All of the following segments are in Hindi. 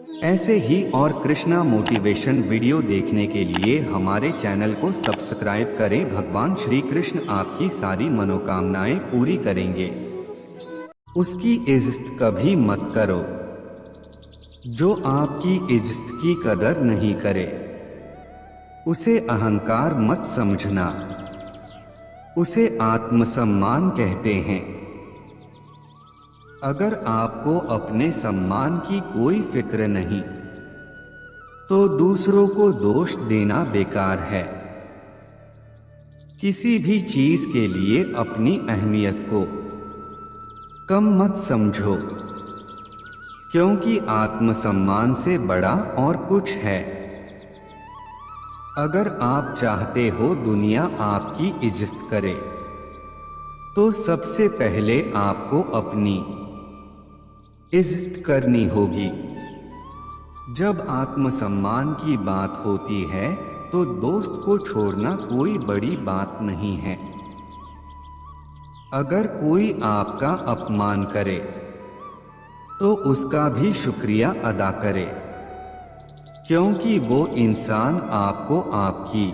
ऐसे ही और कृष्णा मोटिवेशन वीडियो देखने के लिए हमारे चैनल को सब्सक्राइब करें। भगवान श्री कृष्ण आपकी सारी मनोकामनाएं पूरी करेंगे। उसकी इज्जत कभी मत करो। जो आपकी इज्जत की कदर नहीं करे उसे अहंकार मत समझना। उसे आत्मसम्मान कहते हैं। अगर आपको अपने सम्मान की कोई फिक्र नहीं तो दूसरों को दोष देना बेकार है। किसी भी चीज के लिए अपनी अहमियत को कम मत समझो, क्योंकि आत्मसम्मान से बड़ा और कुछ है। अगर आप चाहते हो दुनिया आपकी इज्जत करे तो सबसे पहले आपको अपनी इज्जत करनी होगी। जब आत्मसम्मान की बात होती है तो दोस्त को छोड़ना कोई बड़ी बात नहीं है। अगर कोई आपका अपमान करे तो उसका भी शुक्रिया अदा करे, क्योंकि वो इंसान आपको आपकी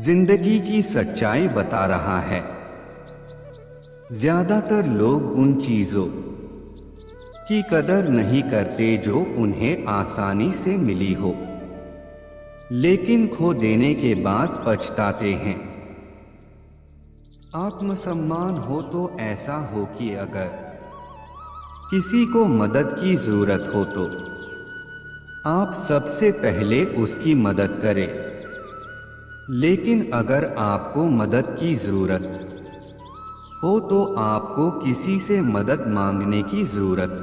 जिंदगी की सच्चाई बता रहा है। ज्यादातर लोग उन चीजों की कदर नहीं करते जो उन्हें आसानी से मिली हो, लेकिन खो देने के बाद पछताते हैं। आत्मसम्मान हो तो ऐसा हो कि अगर किसी को मदद की जरूरत हो तो आप सबसे पहले उसकी मदद करें। लेकिन अगर आपको मदद की जरूरत हो तो आपको किसी से मदद मांगने की जरूरत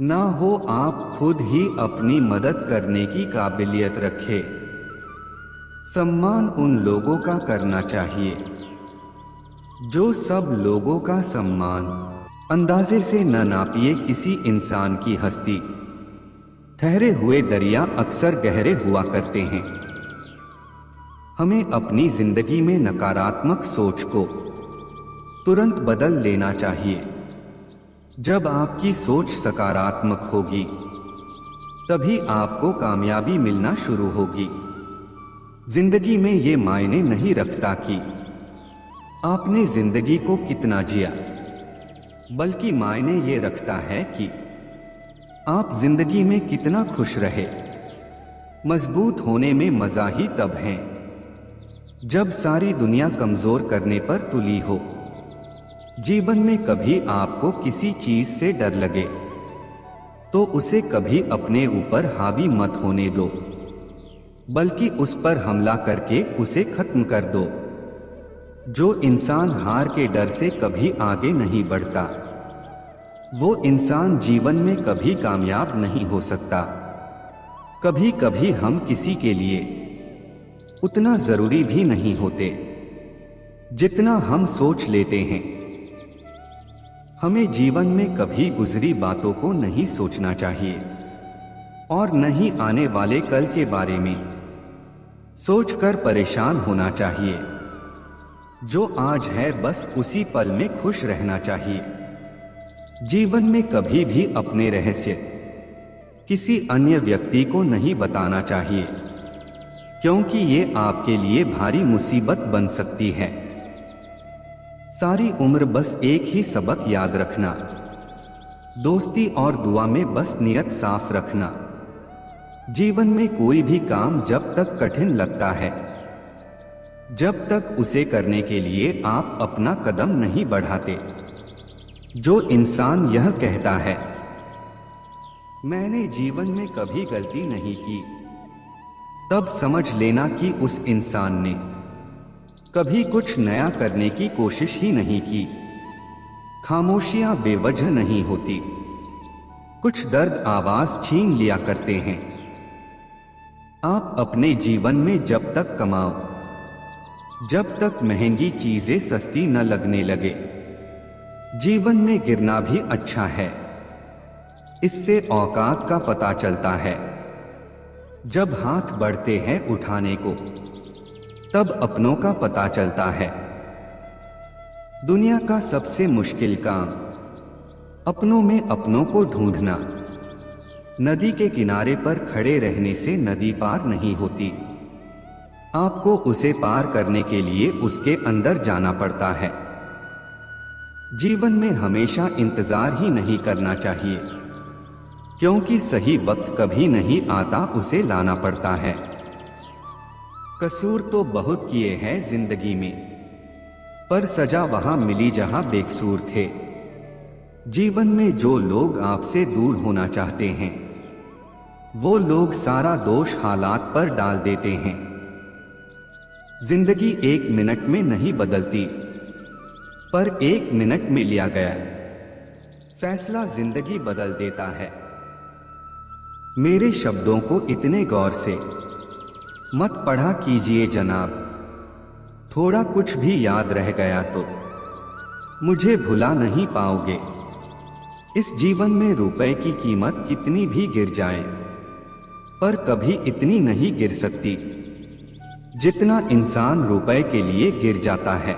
ना हो। आप खुद ही अपनी मदद करने की काबिलियत रखें। सम्मान उन लोगों का करना चाहिए जो सब लोगों का सम्मान अंदाजे से न नापिए। किसी इंसान की हस्ती ठहरे हुए दरिया अक्सर गहरे हुआ करते हैं। हमें अपनी जिंदगी में नकारात्मक सोच को तुरंत बदल लेना चाहिए। जब आपकी सोच सकारात्मक होगी तभी आपको कामयाबी मिलना शुरू होगी। जिंदगी में ये मायने नहीं रखता कि आपने जिंदगी को कितना जिया, बल्कि मायने ये रखता है कि आप जिंदगी में कितना खुश रहे। मजबूत होने में मजा ही तब है जब सारी दुनिया कमजोर करने पर तुली हो। जीवन में कभी आपको किसी चीज से डर लगे तो उसे कभी अपने ऊपर हावी मत होने दो, बल्कि उस पर हमला करके उसे खत्म कर दो। जो इंसान हार के डर से कभी आगे नहीं बढ़ता वो इंसान जीवन में कभी कामयाब नहीं हो सकता। कभी कभी हम किसी के लिए उतना जरूरी भी नहीं होते जितना हम सोच लेते हैं। हमें जीवन में कभी गुजरी बातों को नहीं सोचना चाहिए और नहीं आने वाले कल के बारे में सोचकर परेशान होना चाहिए। जो आज है बस उसी पल में खुश रहना चाहिए। जीवन में कभी भी अपने रहस्य किसी अन्य व्यक्ति को नहीं बताना चाहिए, क्योंकि ये आपके लिए भारी मुसीबत बन सकती है। सारी उम्र बस एक ही सबक याद रखना, दोस्ती और दुआ में बस नियत साफ रखना। जीवन में कोई भी काम जब तक कठिन लगता है, जब तक उसे करने के लिए आप अपना कदम नहीं बढ़ाते। जो इंसान यह कहता है मैंने जीवन में कभी गलती नहीं की, तब समझ लेना कि उस इंसान ने कभी कुछ नया करने की कोशिश ही नहीं की। खामोशियां बेवजह नहीं होती, कुछ दर्द आवाज छीन लिया करते हैं। आप अपने जीवन में जब तक कमाओ, जब तक महंगी चीजें सस्ती न लगने लगे, जीवन में गिरना भी अच्छा है। इससे औकात का पता चलता है। जब हाथ बढ़ते हैं उठाने को, तब अपनों का पता चलता है। दुनिया का सबसे मुश्किल काम अपनों में अपनों को ढूंढना। नदी के किनारे पर खड़े रहने से नदी पार नहीं होती। आपको उसे पार करने के लिए उसके अंदर जाना पड़ता है। जीवन में हमेशा इंतजार ही नहीं करना चाहिए, क्योंकि सही वक्त कभी नहीं आता, उसे लाना पड़ता है। कसूर तो बहुत किए हैं जिंदगी में, पर सजा वहां मिली जहां बेकसूर थे। जीवन में जो लोग आपसे दूर होना चाहते हैं, वो लोग सारा दोष हालात पर डाल देते हैं। जिंदगी 1 मिनट में नहीं बदलती, पर 1 मिनट में लिया गया फैसला जिंदगी बदल देता है। मेरे शब्दों को इतने गौर से मत पढ़ा कीजिए जनाब, थोड़ा कुछ भी याद रह गया तो मुझे भुला नहीं पाओगे। इस जीवन में रुपए की कीमत कितनी भी गिर जाए, पर कभी इतनी नहीं गिर सकती जितना इंसान रुपए के लिए गिर जाता है।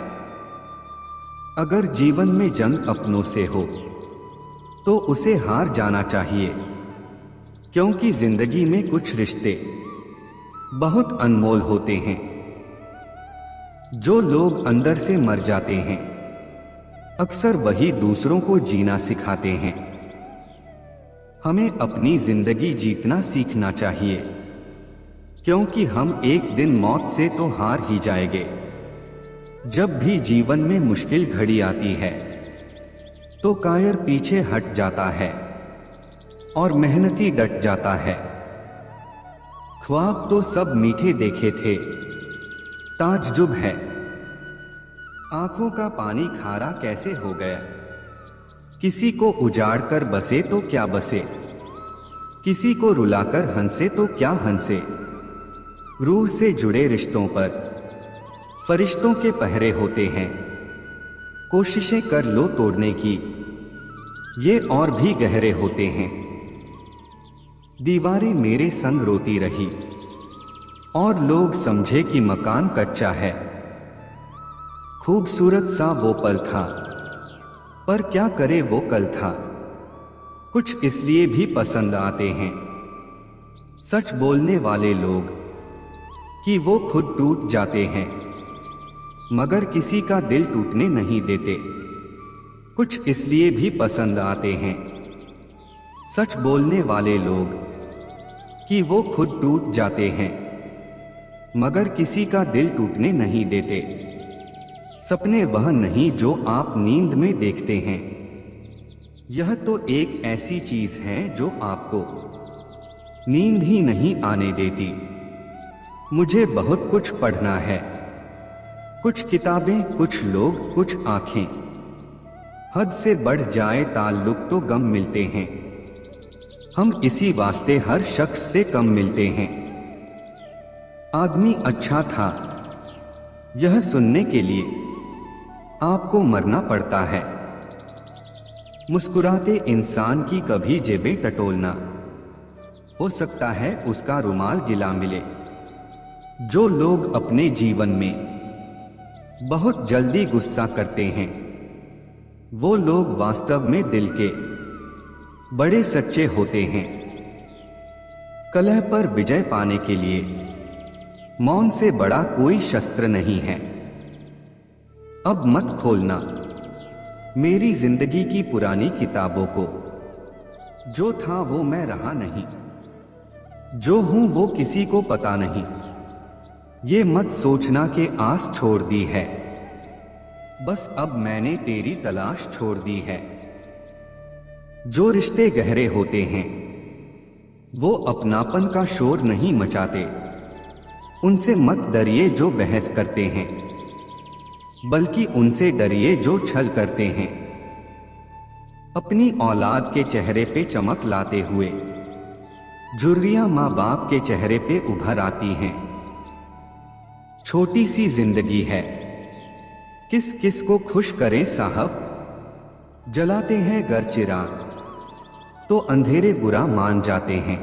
अगर जीवन में जंग अपनों से हो तो उसे हार जाना चाहिए, क्योंकि जिंदगी में कुछ रिश्ते बहुत अनमोल होते हैं। जो लोग अंदर से मर जाते हैं, अक्सर वही दूसरों को जीना सिखाते हैं। हमें अपनी जिंदगी जीतना सीखना चाहिए, क्योंकि हम एक दिन मौत से तो हार ही जाएंगे। जब भी जीवन में मुश्किल घड़ी आती है, तो कायर पीछे हट जाता है और मेहनती डट जाता है। ख्वाब तो सब मीठे देखे थे, ताज्जुब है आंखों का पानी खारा कैसे हो गया। किसी को उजाड़ कर बसे तो क्या बसे, किसी को रुलाकर हंसे तो क्या हंसे। रूह से जुड़े रिश्तों पर फरिश्तों के पहरे होते हैं। कोशिशें कर लो तोड़ने की, ये और भी गहरे होते हैं। दीवारें मेरे संग रोती रही और लोग समझे कि मकान कच्चा है। खूबसूरत सा वो पल था, पर क्या करे वो कल था। कुछ इसलिए भी पसंद आते हैं सच बोलने वाले लोग, कि वो खुद टूट जाते हैं मगर किसी का दिल टूटने नहीं देते। कुछ इसलिए भी पसंद आते हैं सच बोलने वाले लोग, कि वो खुद टूट जाते हैं मगर किसी का दिल टूटने नहीं देते। सपने वह नहीं जो आप नींद में देखते हैं, यह तो एक ऐसी चीज है जो आपको नींद ही नहीं आने देती। मुझे बहुत कुछ पढ़ना है, कुछ किताबें, कुछ लोग, कुछ आंखें। हद से बढ़ जाए ताल्लुक तो गम मिलते हैं, हम इसी वास्ते हर शख्स से कम मिलते हैं। आदमी अच्छा था, यह सुनने के लिए आपको मरना पड़ता है। मुस्कुराते इंसान की कभी जेबें टटोलना, हो सकता है उसका रुमाल गिला मिले। जो लोग अपने जीवन में बहुत जल्दी गुस्सा करते हैं, वो लोग वास्तव में दिल के बड़े सच्चे होते हैं। कलह पर विजय पाने के लिए मौन से बड़ा कोई शस्त्र नहीं है। अब मत खोलना मेरी जिंदगी की पुरानी किताबों को, जो था वो मैं रहा नहीं, जो हूं वो किसी को पता नहीं। ये मत सोचना कि आस छोड़ दी है, बस अब मैंने तेरी तलाश छोड़ दी है। जो रिश्ते गहरे होते हैं, वो अपनापन का शोर नहीं मचाते। उनसे मत डरिए जो बहस करते हैं, बल्कि उनसे डरिए जो छल करते हैं। अपनी औलाद के चेहरे पे चमक लाते हुए झुर्रियां माँ बाप के चेहरे पे उभर आती हैं। छोटी सी जिंदगी है, किस किस को खुश करें साहब। जलाते हैं घर चिराग तो अंधेरे बुरा मान जाते हैं।